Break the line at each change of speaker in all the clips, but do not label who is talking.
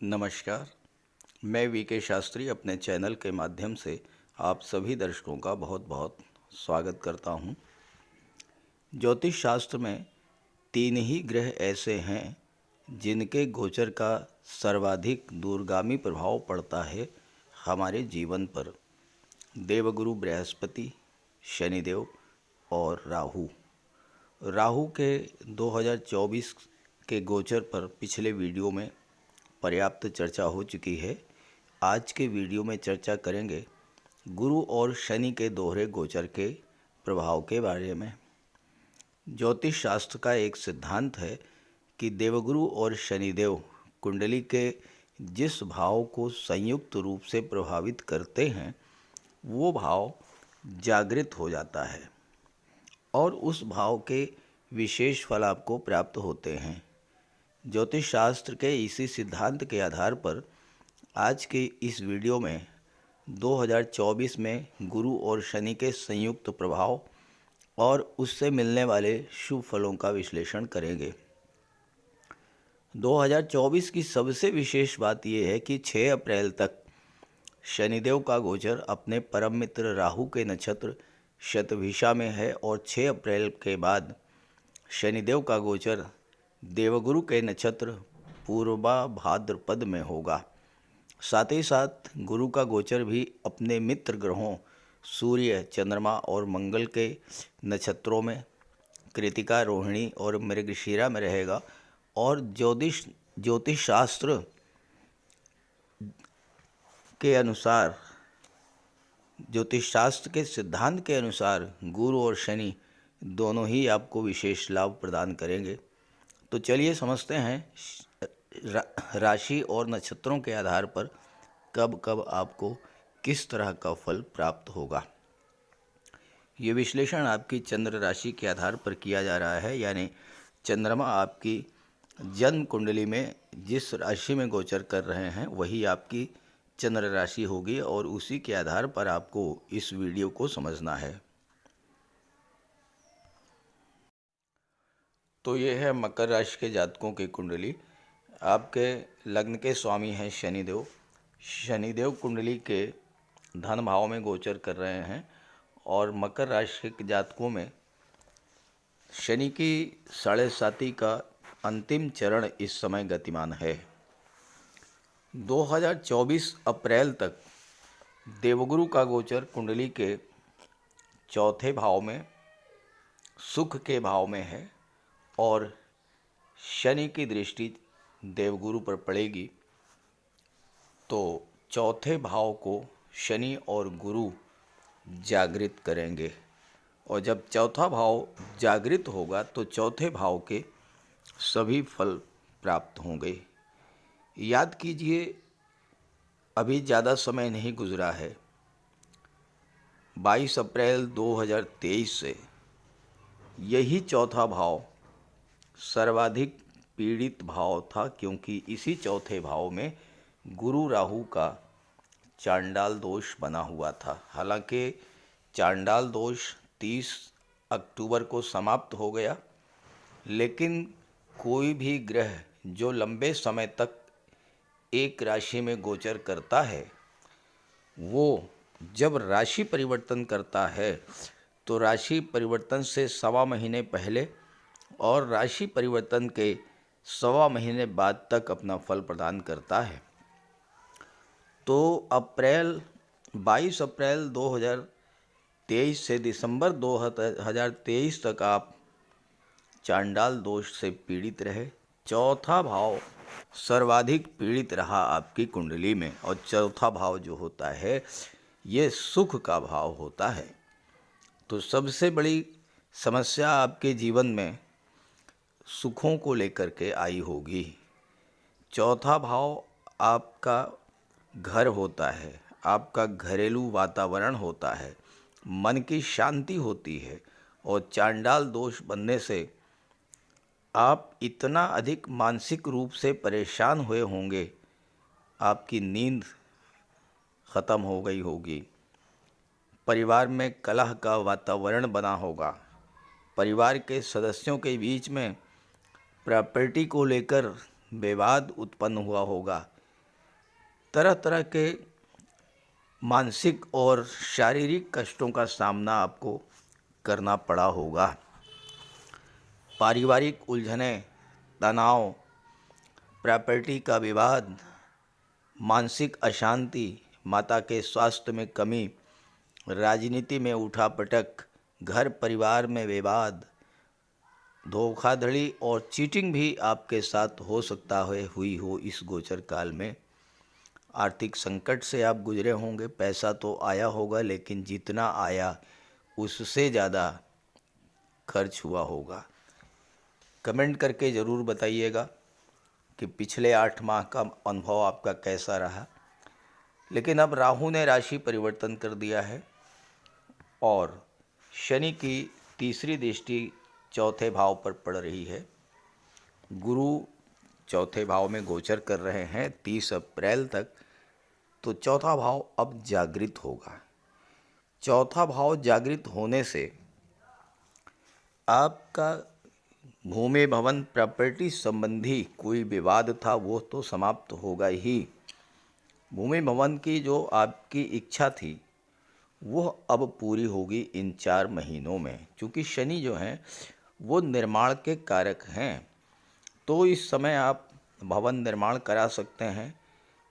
नमस्कार। मैं वीके शास्त्री अपने चैनल के माध्यम से आप सभी दर्शकों का बहुत बहुत स्वागत करता हूं। ज्योतिष शास्त्र में 3 ही ग्रह ऐसे हैं जिनके गोचर का सर्वाधिक दूरगामी प्रभाव पड़ता है हमारे जीवन पर। देवगुरु बृहस्पति, शनिदेव और राहु। राहु के 2024 के गोचर पर पिछले वीडियो में पर्याप्त चर्चा हो चुकी है। आज के वीडियो में चर्चा करेंगे गुरु और शनि के दोहरे गोचर के प्रभाव के बारे में। ज्योतिष शास्त्र का एक सिद्धांत है कि देवगुरु और शनिदेव कुंडली के जिस भाव को संयुक्त रूप से प्रभावित करते हैं वो भाव जागृत हो जाता है और उस भाव के विशेष फल आपको प्राप्त होते हैं। ज्योतिष शास्त्र के इसी सिद्धांत के आधार पर आज के इस वीडियो में 2024 में गुरु और शनि के संयुक्त प्रभाव और उससे मिलने वाले शुभ फलों का विश्लेषण करेंगे। 2024 की सबसे विशेष बात यह है कि 6 अप्रैल तक शनिदेव का गोचर अपने परम मित्र राहु के नक्षत्र शतभिषा में है और 6 अप्रैल के बाद शनिदेव का गोचर देवगुरु के नक्षत्र पूर्वा भाद्रपद में होगा। साथ ही साथ गुरु का गोचर भी अपने मित्र ग्रहों सूर्य, चंद्रमा और मंगल के नक्षत्रों में कृतिका, रोहिणी और मृगशिरा में रहेगा। और ज्योतिष शास्त्र के सिद्धांत के अनुसार गुरु और शनि दोनों ही आपको विशेष लाभ प्रदान करेंगे। तो चलिए समझते हैं राशि और नक्षत्रों के आधार पर कब कब आपको किस तरह का फल प्राप्त होगा। ये विश्लेषण आपकी चंद्र राशि के आधार पर किया जा रहा है, यानी चंद्रमा आपकी जन्म कुंडली में जिस राशि में गोचर कर रहे हैं वही आपकी चंद्र राशि होगी और उसी के आधार पर आपको इस वीडियो को समझना है। तो ये है मकर राशि के जातकों की कुंडली। आपके लग्न के स्वामी हैं शनिदेव। शनिदेव कुंडली के धन भाव में गोचर कर रहे हैं और मकर राशि के जातकों में शनि की 7.5 का अंतिम चरण इस समय गतिमान है। 2024 अप्रैल तक देवगुरु का गोचर कुंडली के 4थे भाव में सुख के भाव में है और शनि की दृष्टि देवगुरु पर पड़ेगी। तो 4थे भाव को शनि और गुरु जागृत करेंगे और जब 4था भाव जागृत होगा तो 4थे भाव के सभी फल प्राप्त होंगे। याद कीजिए, अभी ज़्यादा समय नहीं गुजरा है। 22 अप्रैल 2023 से यही 4था भाव सर्वाधिक पीड़ित भाव था, क्योंकि इसी 4थे भाव में गुरु राहु का चांडाल दोष बना हुआ था। हालांकि चांडाल दोष 30 अक्टूबर को समाप्त हो गया, लेकिन कोई भी ग्रह जो लंबे समय तक एक राशि में गोचर करता है वो जब राशि परिवर्तन करता है तो राशि परिवर्तन से 1.25 महीने पहले और राशि परिवर्तन के 1.25 महीने बाद तक अपना फल प्रदान करता है। तो 22 अप्रैल 2023 से दिसंबर 2023 तक आप चांडाल दोष से पीड़ित रहे। 4था भाव सर्वाधिक पीड़ित रहा आपकी कुंडली में और 4था भाव जो होता है ये सुख का भाव होता है। तो सबसे बड़ी समस्या आपके जीवन में सुखों को लेकर के आई होगी। 4था भाव आपका घर होता है, आपका घरेलू वातावरण होता है, मन की शांति होती है और चांडाल दोष बनने से आप इतना अधिक मानसिक रूप से परेशान हुए होंगे, आपकी नींद ख़त्म हो गई होगी, परिवार में कलह का वातावरण बना होगा, परिवार के सदस्यों के बीच में प्रॉपर्टी को लेकर विवाद उत्पन्न हुआ होगा, तरह तरह के मानसिक और शारीरिक कष्टों का सामना आपको करना पड़ा होगा। पारिवारिक उलझनें, तनाव, प्रॉपर्टी का विवाद, मानसिक अशांति, माता के स्वास्थ्य में कमी, राजनीति में उठापटक, घर परिवार में विवाद, धोखाधड़ी और चीटिंग भी आपके साथ हो सकता है हुई हो इस गोचर काल में। आर्थिक संकट से आप गुजरे होंगे। पैसा तो आया होगा, लेकिन जितना आया उससे ज़्यादा खर्च हुआ होगा। कमेंट करके ज़रूर बताइएगा कि पिछले 8 माह का अनुभव आपका कैसा रहा। लेकिन अब राहु ने राशि परिवर्तन कर दिया है और शनि की तीसरी दृष्टि चौथे भाव पर पड़ रही है। गुरु चौथे भाव में गोचर कर रहे हैं 30 अप्रैल तक, तो चौथा भाव अब जागृत होगा। चौथा भाव जागृत होने से आपका भूमि भवन प्रॉपर्टी संबंधी कोई विवाद था वो तो समाप्त होगा ही। भूमि भवन की जो आपकी इच्छा थी वो अब पूरी होगी इन 4 महीनों में, क्योंकि शनि जो हैं वो निर्माण के कारक हैं। तो इस समय आप भवन निर्माण करा सकते हैं,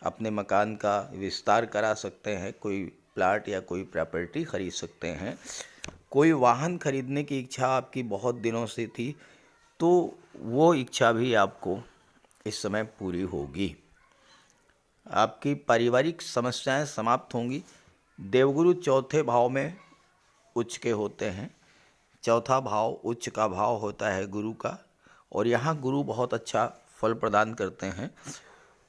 अपने मकान का विस्तार करा सकते हैं, कोई प्लाट या कोई प्रॉपर्टी खरीद सकते हैं। कोई वाहन खरीदने की इच्छा आपकी बहुत दिनों से थी, तो वो इच्छा भी आपको इस समय पूरी होगी। आपकी पारिवारिक समस्याएं समाप्त होंगी। देवगुरु चौथे भाव में उच्च के होते हैं। चौथा भाव उच्च का भाव होता है गुरु का, और यहाँ गुरु बहुत अच्छा फल प्रदान करते हैं।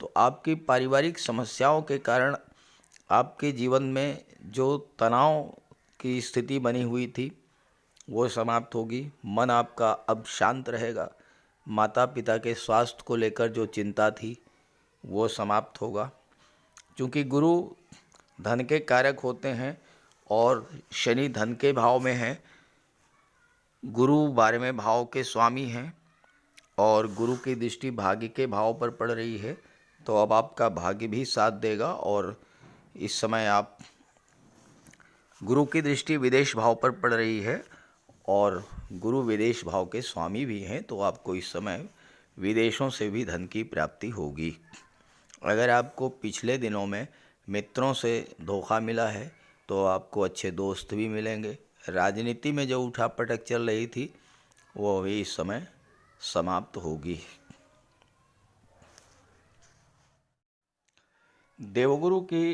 तो आपकी पारिवारिक समस्याओं के कारण आपके जीवन में जो तनाव की स्थिति बनी हुई थी वो समाप्त होगी। मन आपका अब शांत रहेगा। माता पिता के स्वास्थ्य को लेकर जो चिंता थी वो समाप्त होगा, क्योंकि गुरु धन के कारक होते हैं और शनि धन के भाव में है। गुरु 12वें भाव के स्वामी हैं और गुरु की दृष्टि भाग्य के भाव पर पड़ रही है। तो अब आपका भाग्य भी साथ देगा और इस समय आप गुरु की दृष्टि विदेश भाव पर पड़ रही है और गुरु विदेश भाव के स्वामी भी हैं, तो आपको इस समय विदेशों से भी धन की प्राप्ति होगी। अगर आपको पिछले दिनों में मित्रों से धोखा मिला है तो आपको अच्छे दोस्त भी मिलेंगे। राजनीति में जो उठापटक चल रही थी वो भी इस समय समाप्त होगी। देवगुरु की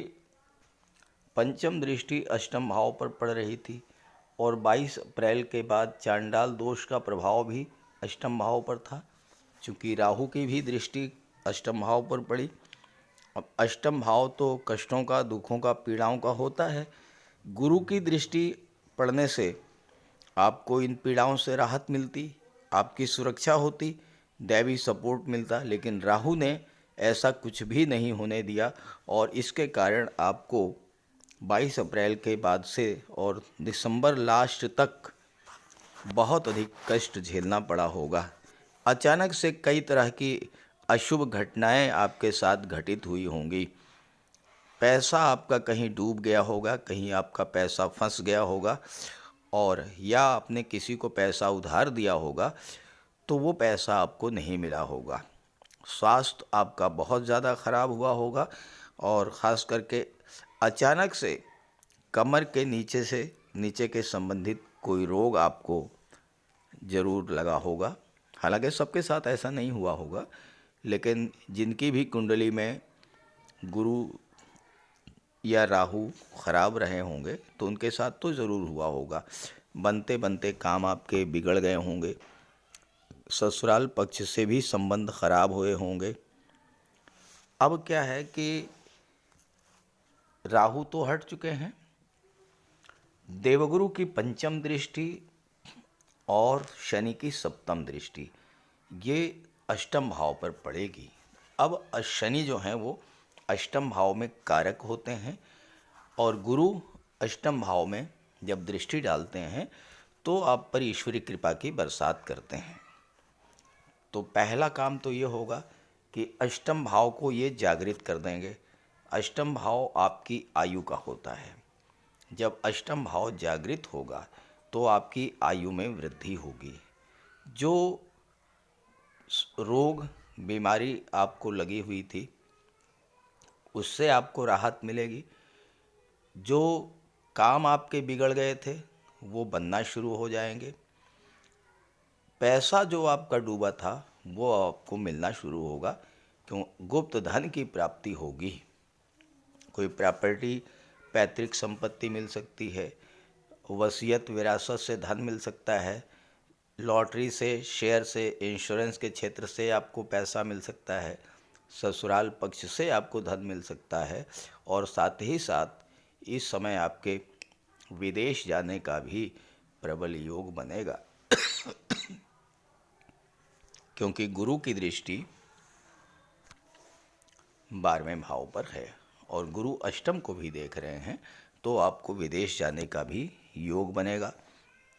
पंचम दृष्टि अष्टम भाव पर पड़ रही थी और 22 अप्रैल के बाद चांडाल दोष का प्रभाव भी अष्टम भाव पर था, चूँकि राहु की भी दृष्टि अष्टम भाव पर पड़ी। अब अष्टम भाव तो कष्टों का, दुखों का, पीड़ाओं का होता है। गुरु की दृष्टि पड़ने से आपको इन पीड़ाओं से राहत मिलती, आपकी सुरक्षा होती, दैवी सपोर्ट मिलता। लेकिन राहु ने ऐसा कुछ भी नहीं होने दिया और इसके कारण आपको 22 अप्रैल के बाद से और दिसंबर लास्ट तक बहुत अधिक कष्ट झेलना पड़ा होगा। अचानक से कई तरह की अशुभ घटनाएं आपके साथ घटित हुई होंगी। पैसा आपका कहीं डूब गया होगा, कहीं आपका पैसा फंस गया होगा, और या आपने किसी को पैसा उधार दिया होगा तो वो पैसा आपको नहीं मिला होगा। स्वास्थ्य आपका बहुत ज़्यादा खराब हुआ होगा और ख़ास करके अचानक से कमर के नीचे के संबंधित कोई रोग आपको ज़रूर लगा होगा। हालांकि सबके साथ ऐसा नहीं हुआ होगा, लेकिन जिनकी भी कुंडली में गुरु या राहु खराब रहे होंगे तो उनके साथ तो ज़रूर हुआ होगा। बनते बनते काम आपके बिगड़ गए होंगे, ससुराल पक्ष से भी संबंध खराब हुए होंगे। अब क्या है कि राहु तो हट चुके हैं, देवगुरु की पंचम दृष्टि और शनि की सप्तम दृष्टि ये अष्टम भाव पर पड़ेगी। अब शनि जो हैं वो अष्टम भाव में कारक होते हैं और गुरु अष्टम भाव में जब दृष्टि डालते हैं तो आप पर ईश्वरी कृपा की बरसात करते हैं। तो पहला काम तो ये होगा कि अष्टम भाव को ये जागृत कर देंगे। अष्टम भाव आपकी आयु का होता है। जब अष्टम भाव जागृत होगा तो आपकी आयु में वृद्धि होगी। जो रोग बीमारी आपको लगी हुई थी उससे आपको राहत मिलेगी। जो काम आपके बिगड़ गए थे वो बनना शुरू हो जाएंगे। पैसा जो आपका डूबा था वो आपको मिलना शुरू होगा। क्यों? गुप्त धन की प्राप्ति होगी। कोई प्रॉपर्टी, पैतृक संपत्ति मिल सकती है, वसीयत विरासत से धन मिल सकता है, लॉटरी से, शेयर से, इंश्योरेंस के क्षेत्र से आपको पैसा मिल सकता है, ससुराल पक्ष से आपको धन मिल सकता है, और साथ ही साथ इस समय आपके विदेश जाने का भी प्रबल योग बनेगा। क्योंकि गुरु की दृष्टि 12वें भाव पर है और गुरु अष्टम को भी देख रहे हैं, तो आपको विदेश जाने का भी योग बनेगा।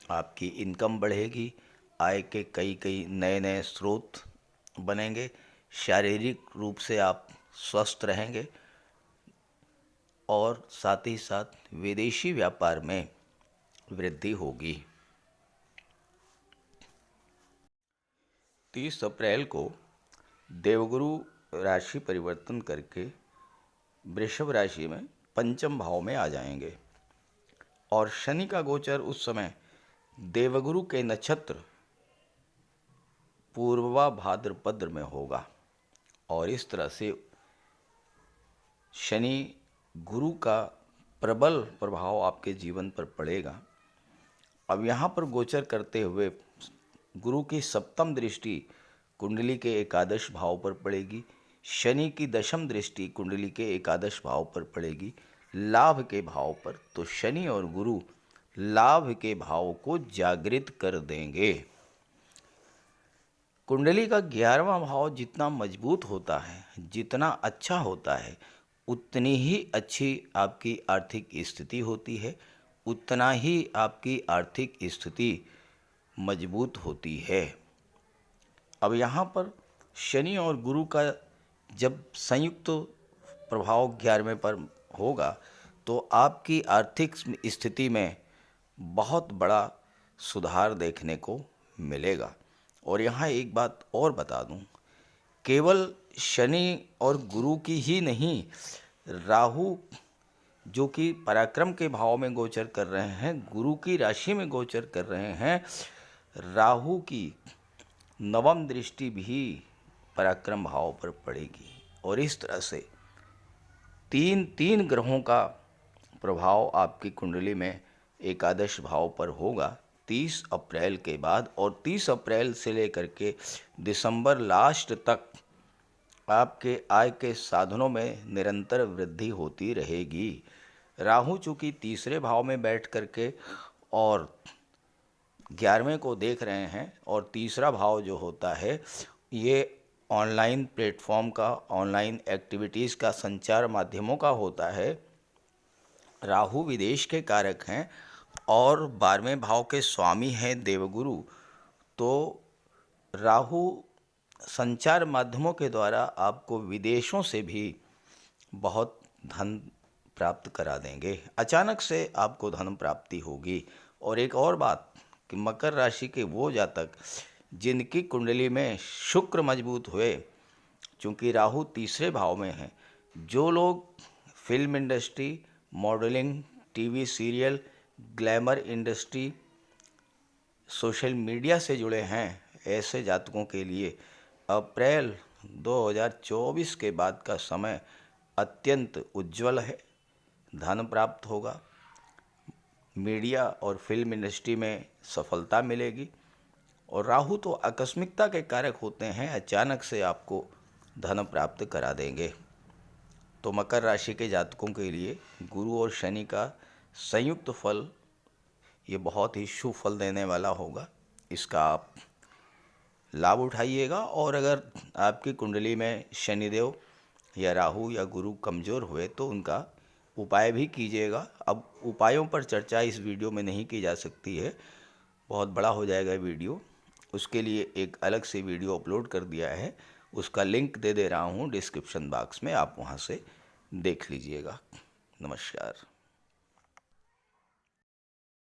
आपकी इनकम बढ़ेगी, आय के कई कई नए नए स्रोत बनेंगे, शारीरिक रूप से आप स्वस्थ रहेंगे और साथ ही साथ विदेशी व्यापार में वृद्धि होगी। 30 अप्रैल को देवगुरु राशि परिवर्तन करके वृषभ राशि में पंचम भाव में आ जाएंगे और शनि का गोचर उस समय देवगुरु के नक्षत्र पूर्वा भाद्रपद में होगा और इस तरह से शनि गुरु का प्रबल प्रभाव आपके जीवन पर पड़ेगा। अब यहाँ पर गोचर करते हुए गुरु की सप्तम दृष्टि कुंडली के एकादश भाव पर पड़ेगी, शनि की दशम दृष्टि कुंडली के एकादश भाव पर पड़ेगी, लाभ के भाव पर। तो शनि और गुरु लाभ के भाव को जागृत कर देंगे। कुंडली का 11वां भाव जितना मजबूत होता है, जितना अच्छा होता है, उतनी ही अच्छी आपकी आर्थिक स्थिति होती है, उतना ही आपकी आर्थिक स्थिति मजबूत होती है। अब यहाँ पर शनि और गुरु का जब संयुक्त प्रभाव 11वें पर होगा तो आपकी आर्थिक स्थिति में बहुत बड़ा सुधार देखने को मिलेगा। और यहाँ एक बात और बता दूँ, केवल शनि और गुरु की ही नहीं, राहु जो कि पराक्रम के भाव में गोचर कर रहे हैं, गुरु की राशि में गोचर कर रहे हैं, राहु की नवम दृष्टि भी पराक्रम भाव पर पड़ेगी और इस तरह से तीन ग्रहों का प्रभाव आपकी कुंडली में एकादश भाव पर होगा 30 अप्रैल के बाद। और 30 अप्रैल से लेकर के दिसंबर लास्ट तक आपके आय के साधनों में निरंतर वृद्धि होती रहेगी। राहु चूँकि तीसरे भाव में बैठ करके और 11वें को देख रहे हैं और तीसरा भाव जो होता है ये ऑनलाइन प्लेटफॉर्म का, ऑनलाइन एक्टिविटीज़ का, संचार माध्यमों का होता है। राहु विदेश के कारक हैं और 12वें भाव के स्वामी हैं देवगुरु। तो राहु संचार माध्यमों के द्वारा आपको विदेशों से भी बहुत धन प्राप्त करा देंगे। अचानक से आपको धन प्राप्ति होगी। और एक और बात कि मकर राशि के वो जातक जिनकी कुंडली में शुक्र मजबूत हुए, चूँकि राहु तीसरे भाव में है, जो लोग film industry, modelling, TV serial, glamour industry, social media से जुड़े हैं, ऐसे जातकों के लिए अप्रैल 2024 के बाद का समय अत्यंत उज्जवल है। धन प्राप्त होगा, मीडिया और फिल्म इंडस्ट्री में सफलता मिलेगी। और राहु तो आकस्मिकता के कारक होते हैं, अचानक से आपको धन प्राप्त करा देंगे। तो मकर राशि के जातकों के लिए गुरु और शनि का संयुक्त फल ये बहुत ही शुभ फल देने वाला होगा। इसका आप लाभ उठाइएगा। और अगर आपकी कुंडली में शनिदेव या राहु या गुरु कमज़ोर हुए तो उनका उपाय भी कीजिएगा। अब उपायों पर चर्चा इस वीडियो में नहीं की जा सकती है, बहुत बड़ा हो जाएगा वीडियो। उसके लिए एक अलग से वीडियो अपलोड कर दिया है, उसका लिंक दे रहा हूँ डिस्क्रिप्शन बॉक्स में, आप वहाँ से देख लीजिएगा। नमस्कार।